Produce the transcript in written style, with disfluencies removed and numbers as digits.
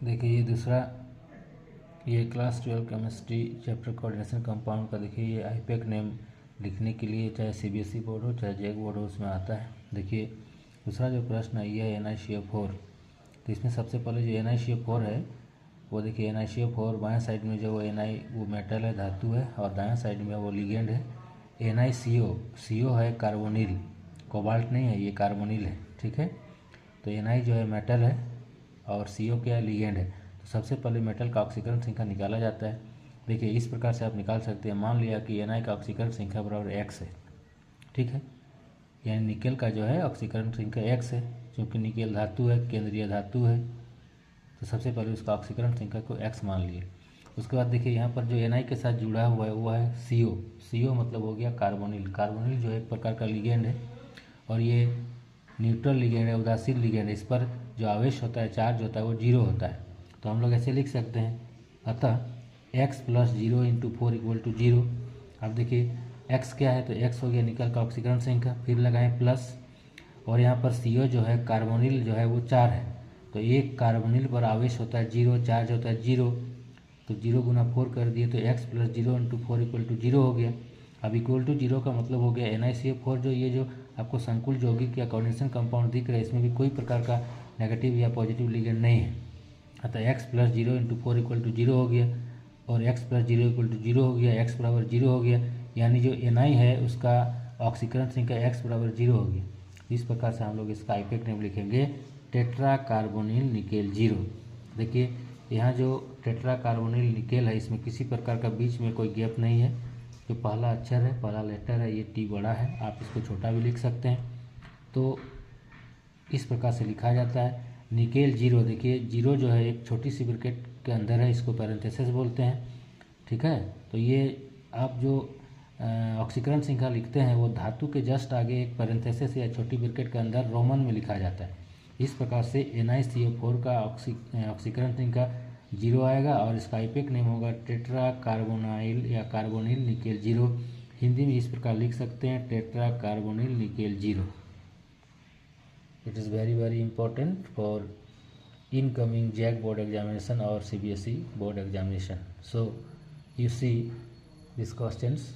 देखिए ये दूसरा, ये class 12 chemistry chapter coordination compound का देखिए ये आईपैक नेम लिखने के लिए चाहे सीबीएसई बोर्ड हो चाहे जैक बोर्ड हो उसमें आता है। देखिए दूसरा जो प्रश्न है ये है NiCO4। तो इसमें सबसे पहले जो NiCO4 है वो देखिए NiCO4 बाएं साइड में जो Na वो मेटल है, धातु है, और दाएं साइड में वो लिगेंड है। NiCO है कार्बोनिल, कोबाल्ट नहीं है, ये कार्बोनिल है, ठीक है। तो Na जो है मेटल है और CO क्या है, लिगेंड है। तो सबसे पहले मेटल का ऑक्सीकरण संख्या निकाला जाता है। देखिए इस प्रकार से आप निकाल सकते हैं। मान लिया कि Na का ऑक्सीकरण संख्या बराबर x है, ठीक है, यानी निकेल का जो है ऑक्सीकरण संख्या x है, क्योंकि निकेल धातु है, केंद्रीय धातु है। तो सबसे पहले उसका ऑक्सीकरण संख्या को x मान लिए। उसके बाद देखिए यहाँ पर जो Na के साथ जुड़ा हुआ है वो है CO मतलब हो गया कार्बोनिल। कार्बोनिल जो है एक प्रकार का लिगेंड है और ये न्यूट्रल लिगेंड है, उदासीन लिगेंड है। इस पर जो आवेश होता है, चार्ज होता है, वो 0 होता है। तो हम लोग ऐसे लिख सकते हैं, अतः x + 0 × 4 = 0। अब देखिए x क्या है, तो x हो गया निकल का ऑक्सीकरण संख्या, फिर लगाएं प्लस, और यहाँ पर CO जो है कार्बोनिल जो है वो 4 है। तो एक कार्बोनिल पर आवेश होता है 0, चार्ज होता है 0, तो 0 × 4 कर दिए तो x + 0 × 4 = 0 हो गया। अब =0 का मतलब हो गया NiCO4 जो ये जो आपको संकुल यौगिक या कोऑर्डिनेशन कंपाउंड दिख रहा है इसमें भी कोई प्रकार का नेगेटिव या पॉजिटिव लिगेंड नहीं है। अतः x + 0 × 4 = 0 हो गया और x + 0 = 0 हो गया, x = 0 हो गया, यानी जो Na है उसका ऑक्सीकरण संख्या x = 0 हो गया। इस प्रकार से हम लोग इसका आईपैक नेम लिखेंगे, टेट्रा कार्बोनिल निकेल 0। देखिए यहाँ जो टेट्रा कार्बोनिल निकेल है इसमें किसी प्रकार का बीच में कोई गैप नहीं है। जो पहला अक्षर है, पहला लेटर है, ये T बड़ा है, आप इसको छोटा भी लिख सकते हैं। तो इस प्रकार से लिखा जाता है निकेल 0। देखिए 0 जो है एक छोटी सी ब्रैकेट के अंदर है, इसको पैरेंथेसिस बोलते हैं, ठीक है। तो ये आप जो ऑक्सीकरण संख्या लिखते हैं वो धातु के जस्ट आगे एक पैरेंथेसिस या छोटी ब्रैकेट के अंदर रोमन में लिखा जाता है। इस प्रकार से NiCO4 का ऑक्सीकरण संख्या 0 आएगा और इसका आईपैक नेम होगा टेट्रा कार्बोनाइल या कार्बोनिल निकेल 0। हिंदी में इस प्रकार लिख सकते हैं, tetra carbonyl nickel 0। It is very important for incoming JAC board examination or CBSE board examination. So you see these questions